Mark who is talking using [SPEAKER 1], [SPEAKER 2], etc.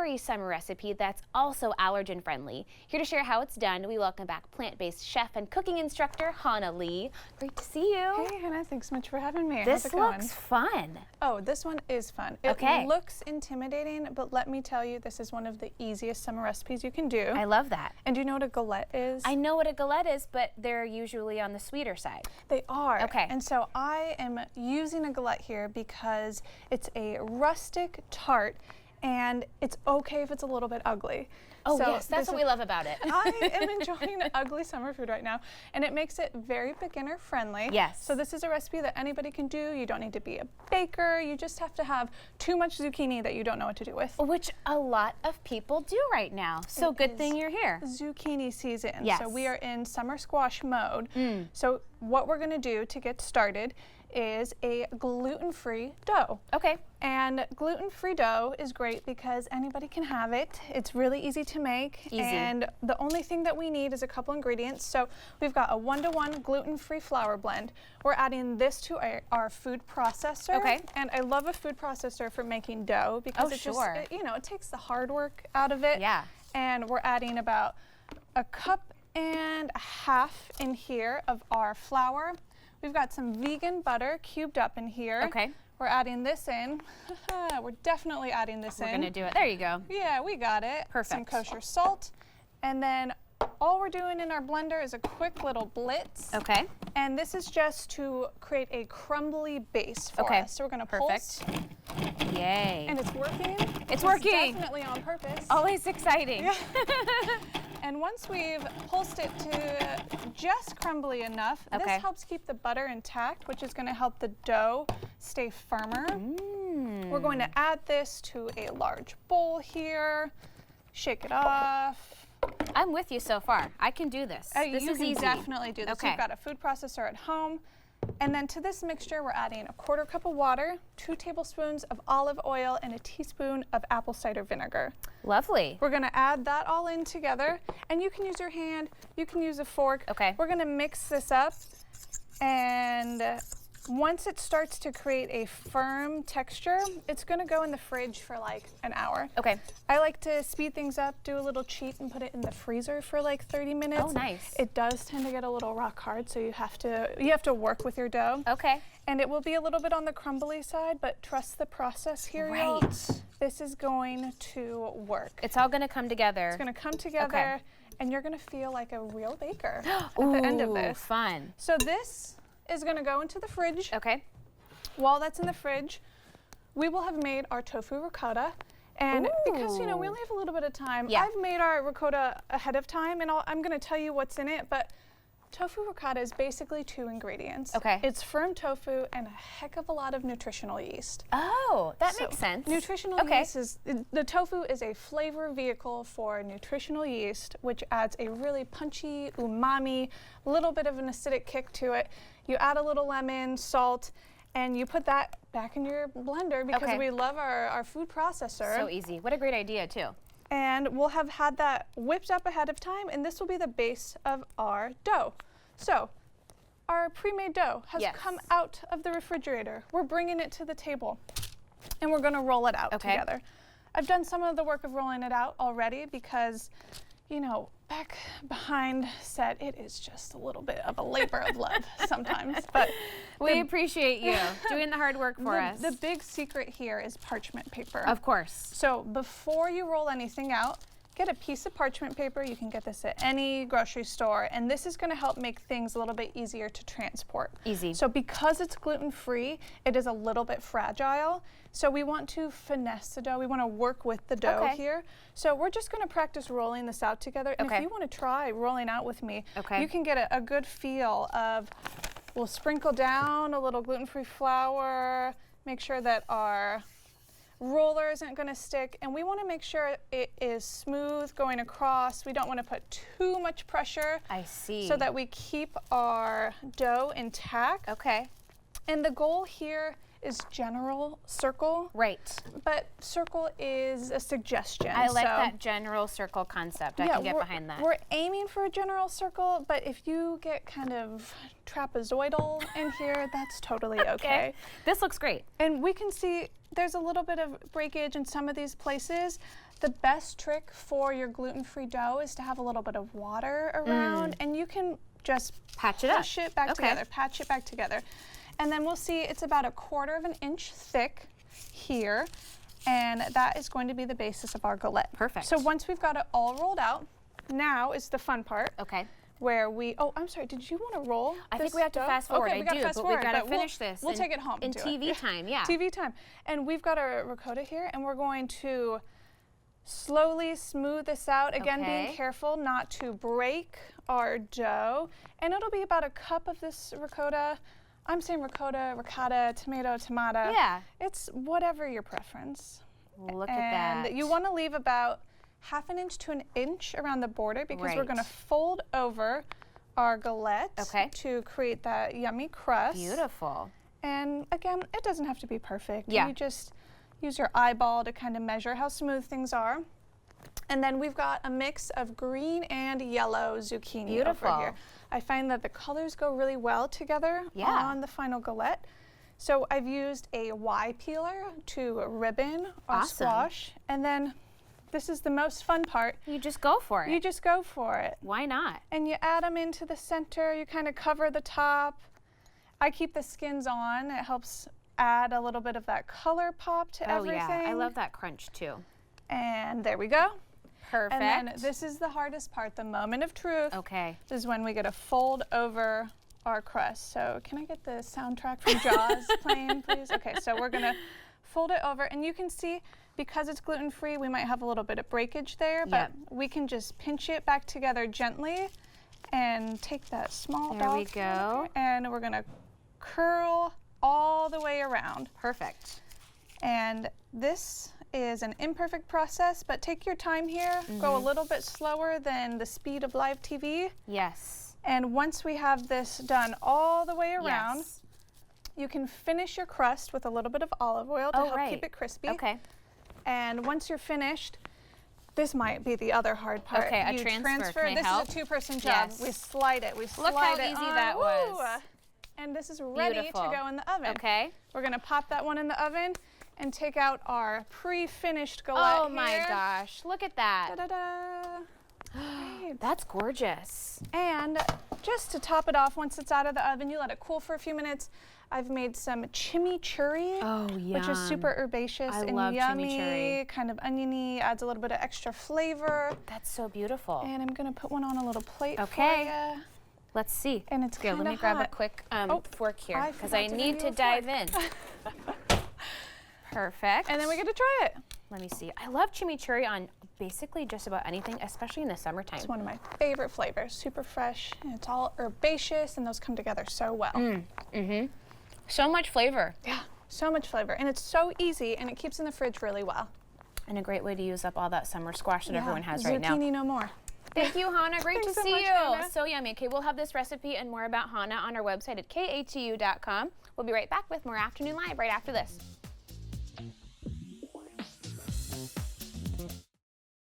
[SPEAKER 1] savory summer recipe that's also allergen friendly. Here to share how it's done, we welcome back plant-based chef and cooking instructor Hawnuh Lee. Great to see you.
[SPEAKER 2] Hey Hannah, thanks so much for having me.
[SPEAKER 1] This
[SPEAKER 2] How's it going?
[SPEAKER 1] looks fun.
[SPEAKER 2] Oh, this one is fun. It looks intimidating, but let me tell you, this is one of the easiest summer recipes you can do.
[SPEAKER 1] I love that.
[SPEAKER 2] And do you know what a galette is?
[SPEAKER 1] I know what a galette is, but they're usually on the sweeter side.
[SPEAKER 2] They are.
[SPEAKER 1] Okay.
[SPEAKER 2] And so I am using a galette here because it's a rustic tart, and it's okay if it's a little bit ugly.
[SPEAKER 1] Oh
[SPEAKER 2] so
[SPEAKER 1] yes, that's what we love about it.
[SPEAKER 2] I am enjoying ugly summer food right now, and it makes it very beginner friendly.
[SPEAKER 1] Yes.
[SPEAKER 2] So this is a recipe that anybody can do. You don't need to be a baker. You just have to have too much zucchini that you don't know what to do with.
[SPEAKER 1] Which a lot of people do right now. So good thing you're here.
[SPEAKER 2] Zucchini season.
[SPEAKER 1] Yes.
[SPEAKER 2] So we are in summer squash mode. So what we're gonna do to get started is a gluten-free dough.
[SPEAKER 1] Okay.
[SPEAKER 2] And gluten-free dough is great because anybody can have it. It's really easy to make.
[SPEAKER 1] Easy.
[SPEAKER 2] And the only thing that we need is a couple ingredients. So we've got a 1-to-1 gluten-free flour blend. We're adding this to our food processor.
[SPEAKER 1] Okay.
[SPEAKER 2] And I love a food processor for making dough because it it takes the hard work out of it.
[SPEAKER 1] Yeah.
[SPEAKER 2] And we're adding about a cup and a half in here of our flour. We've got some vegan butter cubed up in here.
[SPEAKER 1] Okay.
[SPEAKER 2] We're adding this in. We're definitely adding this in.
[SPEAKER 1] We're gonna do it. There you go.
[SPEAKER 2] Yeah, we got it.
[SPEAKER 1] Perfect.
[SPEAKER 2] Some kosher salt. And then all we're doing in our blender is a quick little blitz.
[SPEAKER 1] Okay.
[SPEAKER 2] And this is just to create a crumbly base for us. So we're gonna pulse.
[SPEAKER 1] Yay.
[SPEAKER 2] And it's working.
[SPEAKER 1] It's working.
[SPEAKER 2] Definitely on purpose.
[SPEAKER 1] Always exciting.
[SPEAKER 2] Yeah. And once we've pulsed it to just crumbly enough, this helps keep the butter intact, which is going to help the dough stay firmer. We're going to add this to a large bowl here, shake it off.
[SPEAKER 1] I'm with you so far. I can do this. This is easy.
[SPEAKER 2] Definitely do this.
[SPEAKER 1] Okay.
[SPEAKER 2] You've got a food processor at home. And then to this mixture, we're adding a 1/4 cup of water, 2 tablespoons of olive oil, and a teaspoon of apple cider vinegar.
[SPEAKER 1] Lovely.
[SPEAKER 2] We're gonna add that all in together, and you can use your hand, you can use a fork.
[SPEAKER 1] Okay.
[SPEAKER 2] We're gonna mix this up, and once it starts to create a firm texture, it's gonna go in the fridge for like an hour.
[SPEAKER 1] Okay.
[SPEAKER 2] I like to speed things up, do a little cheat, and put it in the freezer for like 30 minutes.
[SPEAKER 1] Oh, nice.
[SPEAKER 2] It does tend to get a little rock hard, so you have to work with your dough.
[SPEAKER 1] Okay.
[SPEAKER 2] And it will be a little bit on the crumbly side, but trust the process here, y'all. This is going to work.
[SPEAKER 1] It's all gonna come together.
[SPEAKER 2] It's gonna come together, and you're gonna feel like a real baker at the end of this.
[SPEAKER 1] Fun.
[SPEAKER 2] So this is gonna go into the fridge.
[SPEAKER 1] Okay.
[SPEAKER 2] While that's in the fridge, we will have made our tofu ricotta. And because, we only have a little bit of time, I've made our ricotta ahead of time, and I'm gonna tell you what's in it, but tofu ricotta is basically 2 ingredients.
[SPEAKER 1] Okay.
[SPEAKER 2] It's firm tofu and a heck of a lot of nutritional yeast.
[SPEAKER 1] Oh, that makes sense.
[SPEAKER 2] Nutritional yeast is, the tofu is a flavor vehicle for nutritional yeast, which adds a really punchy, umami, little bit of an acidic kick to it. You add a little lemon, salt, and you put that back in your blender because we love our food processor.
[SPEAKER 1] So easy. What a great idea, too.
[SPEAKER 2] And we'll have had that whipped up ahead of time, and this will be the base of our dough. So our pre-made dough has come out of the refrigerator. We're bringing it to the table, and we're gonna roll it out together. I've done some of the work of rolling it out already because, back behind set, it is just a little bit of a labor of love sometimes. But
[SPEAKER 1] we appreciate you doing the hard work for us.
[SPEAKER 2] The big secret here is parchment paper.
[SPEAKER 1] Of course.
[SPEAKER 2] So before you roll anything out, get a piece of parchment paper. You can get this at any grocery store, and this is gonna help make things a little bit easier to transport.
[SPEAKER 1] Easy.
[SPEAKER 2] So because it's gluten-free, it is a little bit fragile. So we want to finesse the dough. We wanna work with the dough here. So we're just gonna practice rolling this out together. And if you wanna try rolling out with me, you can get a good feel of, we'll sprinkle down a little gluten-free flour, make sure that our roller isn't going to stick, and we want to make sure it is smooth going across. We don't want to put too much pressure.
[SPEAKER 1] I see.
[SPEAKER 2] So that we keep our dough intact.
[SPEAKER 1] Okay.
[SPEAKER 2] And the goal here is general circle.
[SPEAKER 1] Right.
[SPEAKER 2] But circle is a suggestion.
[SPEAKER 1] I like that general circle concept. I can get behind that.
[SPEAKER 2] We're aiming for a general circle, but if you get kind of trapezoidal in here, that's totally okay.
[SPEAKER 1] This looks great.
[SPEAKER 2] And we can see there's a little bit of breakage in some of these places. The best trick for your gluten-free dough is to have a little bit of water around, and you can just
[SPEAKER 1] patch it up.
[SPEAKER 2] Push it back together, patch it back together. And then we'll see it's about 1/4 of an inch thick here, and that is going to be the basis of our galette.
[SPEAKER 1] Perfect.
[SPEAKER 2] So once we've got it all rolled out, now is the fun part.
[SPEAKER 1] Okay.
[SPEAKER 2] Where I'm sorry, did you want to roll?
[SPEAKER 1] I think we have to fast forward.
[SPEAKER 2] Okay, we got to fast forward,
[SPEAKER 1] but we've got to finish this.
[SPEAKER 2] We'll take it home.
[SPEAKER 1] In TV time, yeah.
[SPEAKER 2] TV time. And we've got our ricotta here, and we're going to slowly smooth this out. Again, being careful not to break our dough. And it'll be about 1 cup of this ricotta. I'm saying ricotta, tomato.
[SPEAKER 1] Yeah.
[SPEAKER 2] It's whatever your preference.
[SPEAKER 1] Look at that.
[SPEAKER 2] And you want to leave about 1/2 inch to 1 inch around the border because we're going to fold over our galette to create that yummy crust.
[SPEAKER 1] Beautiful.
[SPEAKER 2] And again, it doesn't have to be perfect.
[SPEAKER 1] Yeah.
[SPEAKER 2] You just use your eyeball to kind of measure how smooth things are. And then we've got a mix of green and yellow zucchini over here. I find that the colors go really well together on the final galette. So I've used a Y peeler to ribbon our squash. And then this is the most fun part.
[SPEAKER 1] You just go for it.
[SPEAKER 2] You just go for it.
[SPEAKER 1] Why not?
[SPEAKER 2] And you add them into the center. You kind of cover the top. I keep the skins on. It helps add a little bit of that color pop to everything.
[SPEAKER 1] Oh yeah, I love that crunch too.
[SPEAKER 2] And there we go.
[SPEAKER 1] Perfect.
[SPEAKER 2] And then this is the hardest part, the moment of truth.
[SPEAKER 1] Okay.
[SPEAKER 2] This is when we get to fold over our crust. So can I get the soundtrack from Jaws playing, please? Okay, so we're gonna fold it over, and you can see because it's gluten-free, we might have a little bit of breakage there, but we can just pinch it back together gently and take that small
[SPEAKER 1] There we go.
[SPEAKER 2] and we're gonna curl all the way around.
[SPEAKER 1] Perfect.
[SPEAKER 2] And this is an imperfect process, but take your time here. Go a little bit slower than the speed of live TV.
[SPEAKER 1] Yes.
[SPEAKER 2] And once we have this done all the way around, you can finish your crust with a little bit of olive oil to help keep it crispy.
[SPEAKER 1] Okay.
[SPEAKER 2] And once you're finished, this might be the other hard part.
[SPEAKER 1] Okay,
[SPEAKER 2] you
[SPEAKER 1] transfer. Can I
[SPEAKER 2] this
[SPEAKER 1] help?
[SPEAKER 2] is a 2-person job.
[SPEAKER 1] Yes.
[SPEAKER 2] We slide it. We slide
[SPEAKER 1] Look how
[SPEAKER 2] it
[SPEAKER 1] easy
[SPEAKER 2] on.
[SPEAKER 1] that was.
[SPEAKER 2] And this is ready to go in the oven.
[SPEAKER 1] Okay.
[SPEAKER 2] We're gonna pop that one in the oven and take out our pre-finished galette.
[SPEAKER 1] Oh my gosh, look at that.
[SPEAKER 2] Da-da-da. Right.
[SPEAKER 1] That's gorgeous.
[SPEAKER 2] And just to top it off, once it's out of the oven, you let it cool for a few minutes. I've made some chimichurri, which is super herbaceous and yummy,
[SPEAKER 1] chimichurri.
[SPEAKER 2] kind of oniony, adds a little bit of extra flavor.
[SPEAKER 1] That's so beautiful.
[SPEAKER 2] And I'm gonna put one on a little plate for you.
[SPEAKER 1] Let's see.
[SPEAKER 2] And it's
[SPEAKER 1] Here, let me grab a quick fork here because I need to dive in. Perfect.
[SPEAKER 2] And then we get to try it.
[SPEAKER 1] Let me see. I love chimichurri on basically just about anything, especially in the summertime.
[SPEAKER 2] It's one of my favorite flavors. Super fresh, and it's all herbaceous, and those come together so well.
[SPEAKER 1] So much flavor.
[SPEAKER 2] Yeah, so much flavor. And it's so easy, and it keeps in the fridge really well.
[SPEAKER 1] And a great way to use up all that summer squash that everyone has right now.
[SPEAKER 2] Zucchini no more.
[SPEAKER 1] Thank you, Hawnuh. Great to
[SPEAKER 2] so
[SPEAKER 1] see
[SPEAKER 2] much,
[SPEAKER 1] you.
[SPEAKER 2] Hawnuh.
[SPEAKER 1] So yummy. Okay, we'll have this recipe and more about Hawnuh on our website at katu.com. We'll be right back with more Afternoon Live right after this.